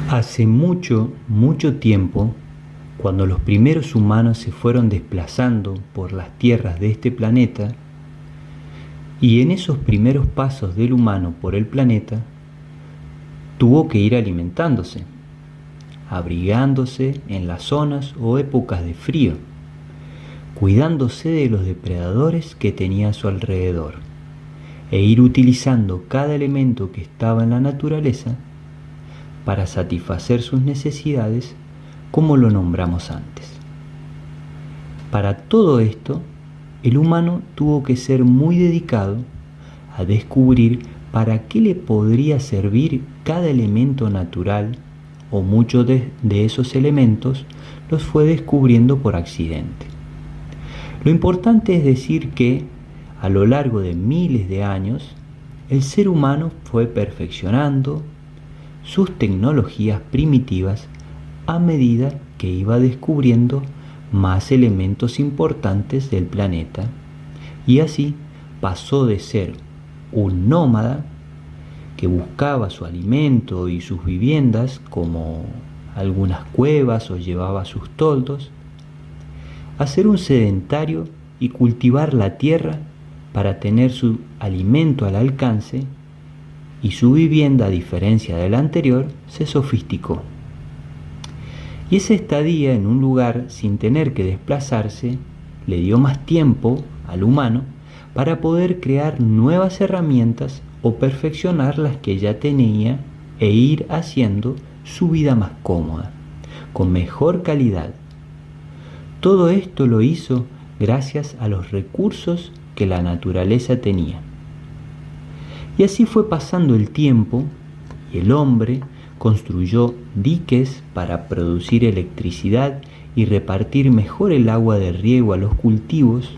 Hace mucho, mucho tiempo, cuando los primeros humanos se fueron desplazando por las tierras de este planeta, y en esos primeros pasos del humano por el planeta, tuvo que ir alimentándose, abrigándose en las zonas o épocas de frío, cuidándose de los depredadores que tenía a su alrededor, e ir utilizando cada elemento que estaba en la naturaleza para satisfacer sus necesidades, como lo nombramos antes. Para todo esto, el humano tuvo que ser muy dedicado a descubrir para qué le podría servir cada elemento natural, o muchos de esos elementos los fue descubriendo por accidente. Lo importante es decir que, a lo largo de miles de años, el ser humano fue perfeccionando sus tecnologías primitivas a medida que iba descubriendo más elementos importantes del planeta, y así pasó de ser un nómada que buscaba su alimento y sus viviendas, como algunas cuevas, o llevaba sus toldos, a ser un sedentario y cultivar la tierra para tener su alimento al alcance, y su vivienda, a diferencia de la anterior, se sofisticó. Y esa estadía en un lugar sin tener que desplazarse le dio más tiempo al humano para poder crear nuevas herramientas o perfeccionar las que ya tenía, e ir haciendo su vida más cómoda, con mejor calidad. Todo esto lo hizo gracias a los recursos que la naturaleza tenía. Y así fue pasando el tiempo, y el hombre construyó diques para producir electricidad y repartir mejor el agua de riego a los cultivos,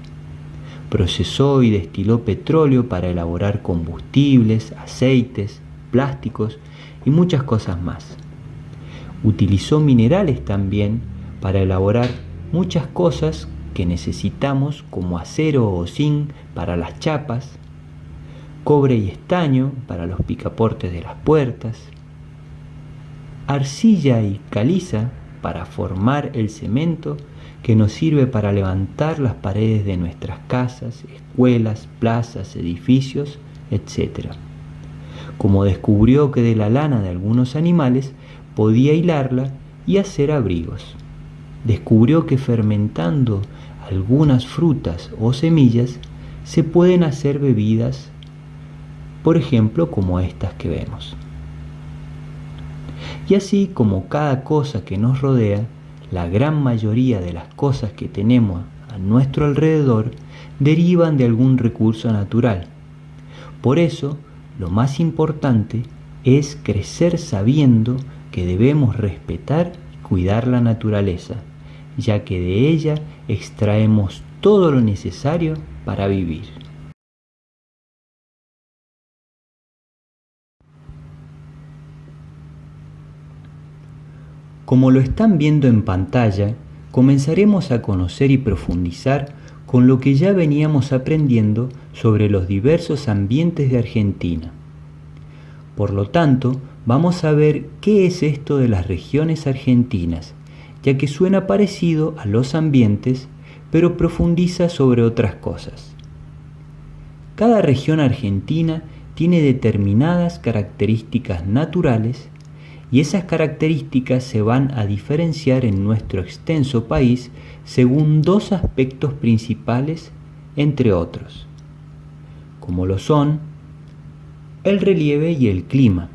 procesó y destiló petróleo para elaborar combustibles, aceites, plásticos y muchas cosas más. Utilizó minerales también para elaborar muchas cosas que necesitamos, como acero o zinc para las chapas, cobre y estaño para los picaportes de las puertas, arcilla y caliza para formar el cemento que nos sirve para levantar las paredes de nuestras casas, escuelas, plazas, edificios, etc. Como descubrió que de la lana de algunos animales podía hilarla y hacer abrigos. Descubrió que fermentando algunas frutas o semillas se pueden hacer bebidas, por ejemplo, como estas que vemos. Y así como cada cosa que nos rodea, la gran mayoría de las cosas que tenemos a nuestro alrededor derivan de algún recurso natural. Por eso, lo más importante es crecer sabiendo que debemos respetar y cuidar la naturaleza, ya que de ella extraemos todo lo necesario para vivir. Como lo están viendo en pantalla, comenzaremos a conocer y profundizar con lo que ya veníamos aprendiendo sobre los diversos ambientes de Argentina. Por lo tanto, vamos a ver qué es esto de las regiones argentinas, ya que suena parecido a los ambientes, pero profundiza sobre otras cosas. Cada región argentina tiene determinadas características naturales, y esas características se van a diferenciar en nuestro extenso país según dos aspectos principales, entre otros, como lo son el relieve y el clima,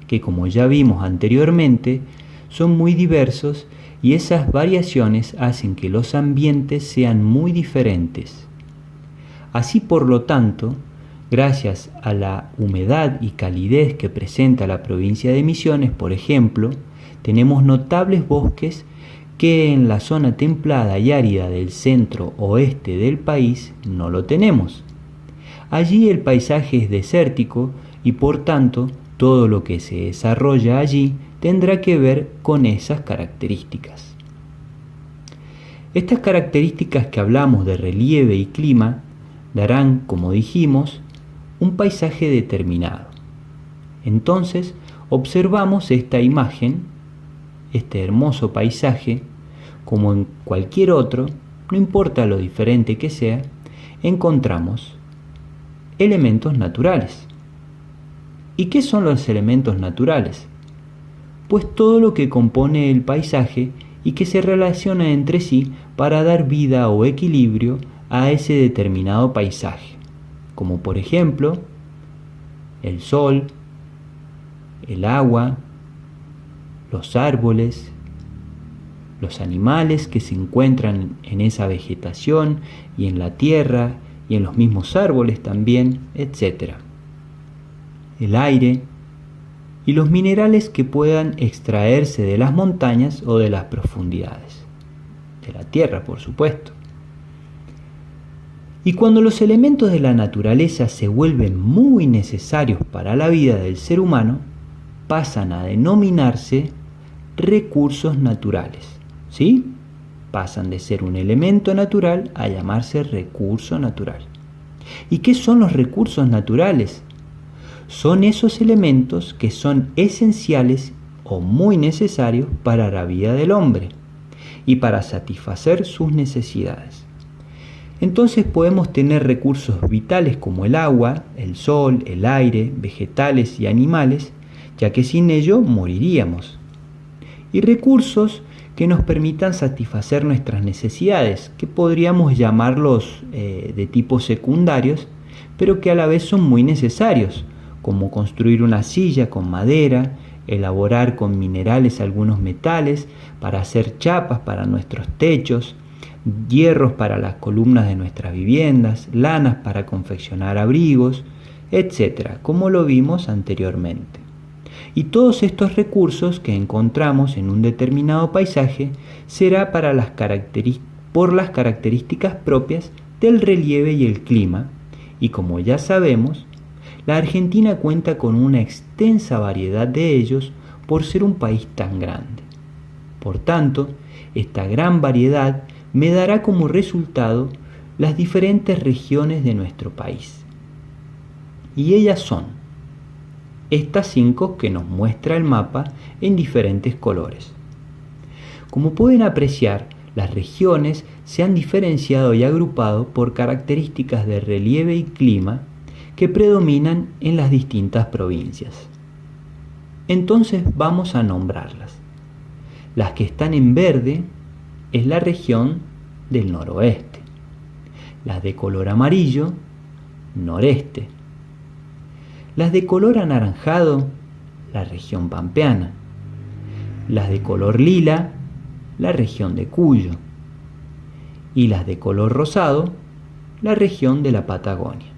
que, como ya vimos anteriormente, son muy diversos, y esas variaciones hacen que los ambientes sean muy diferentes. Así, por lo tanto, gracias a la humedad y calidez que presenta la provincia de Misiones, por ejemplo, tenemos notables bosques que en la zona templada y árida del centro-oeste del país no lo tenemos. Allí el paisaje es desértico, y por tanto todo lo que se desarrolla allí tendrá que ver con esas características. Estas características que hablamos de relieve y clima darán, como dijimos, un paisaje determinado. Entonces, observamos esta imagen este hermoso paisaje, como en cualquier otro, no importa lo diferente que sea, encontramos elementos naturales. ¿Y qué son los elementos naturales? Pues todo lo que compone el paisaje y que se relaciona entre sí para dar vida o equilibrio a ese determinado paisaje, como por ejemplo el sol, el agua, los árboles, los animales que se encuentran en esa vegetación y en la tierra y en los mismos árboles también, etc. El aire y los minerales que puedan extraerse de las montañas o de las profundidades, de la tierra, por supuesto. Y cuando los elementos de la naturaleza se vuelven muy necesarios para la vida del ser humano, pasan a denominarse recursos naturales. ¿Sí? Pasan de ser un elemento natural a llamarse recurso natural. ¿Y qué son los recursos naturales? Son esos elementos que son esenciales o muy necesarios para la vida del hombre y para satisfacer sus necesidades. Entonces podemos tener recursos vitales como el agua, el sol, el aire, vegetales y animales, ya que sin ello moriríamos. Y recursos que nos permitan satisfacer nuestras necesidades, que podríamos llamarlos de tipo secundarios, pero que a la vez son muy necesarios, como construir una silla con madera, elaborar con minerales algunos metales para hacer chapas para nuestros techos, hierros para las columnas de nuestras viviendas, lanas para confeccionar abrigos, etc., como lo vimos anteriormente. Y todos estos recursos que encontramos en un determinado paisaje será por las características propias del relieve y el clima, y como ya sabemos, la Argentina cuenta con una extensa variedad de ellos por ser un país tan grande. Por tanto, esta gran variedad me dará como resultado las diferentes regiones de nuestro país. Y ellas son estas 5 que nos muestra el mapa en diferentes colores. Como pueden apreciar, las regiones se han diferenciado y agrupado por características de relieve y clima que predominan en las distintas provincias. Entonces vamos a nombrarlas. Las que están en verde es la región del noroeste. Las de color amarillo, noreste. Las de color anaranjado, la región pampeana. Las de color lila, la región de Cuyo. Y las de color rosado, la región de la Patagonia.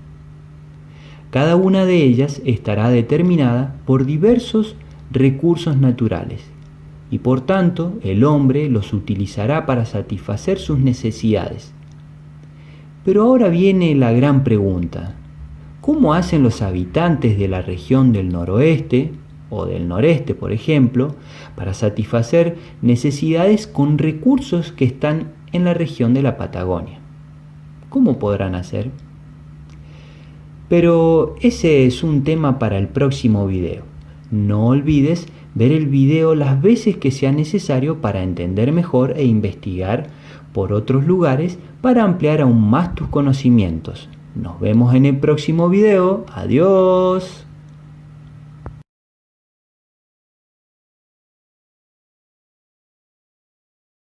Cada una de ellas estará determinada por diversos recursos naturales y por tanto el hombre los utilizará para satisfacer sus necesidades. Pero ahora viene la gran pregunta: ¿cómo hacen los habitantes de la región del noroeste o del noreste, por ejemplo, para satisfacer necesidades con recursos que están en la región de la Patagonia? ¿Cómo podrán hacer? Pero ese es un tema para el próximo video. No olvides ver el video las veces que sea necesario para entender mejor e investigar por otros lugares para ampliar aún más tus conocimientos. Nos vemos en el próximo video. Adiós.